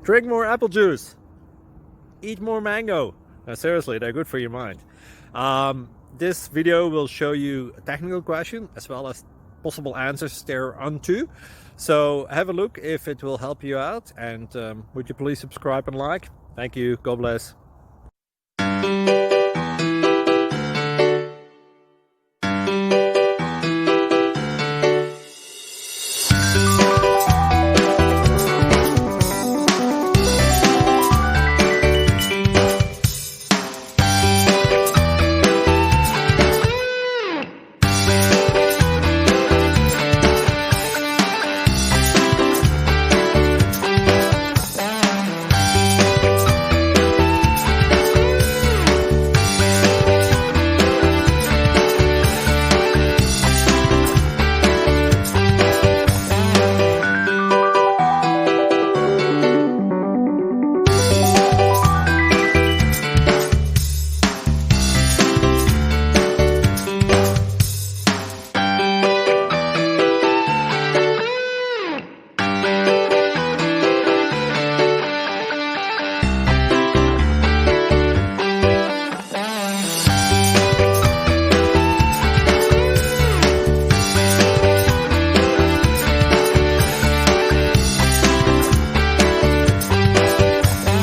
Drink more apple juice. Eat more mango. No, seriously, they're good for your mind. This video will show you a technical question as well as possible answers thereunto. So have a look if it will help you out, and would you please subscribe and like? Thank you. God bless.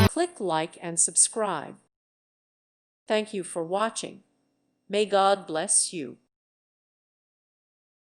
Click like and subscribe. Thank you for watching. May God bless you.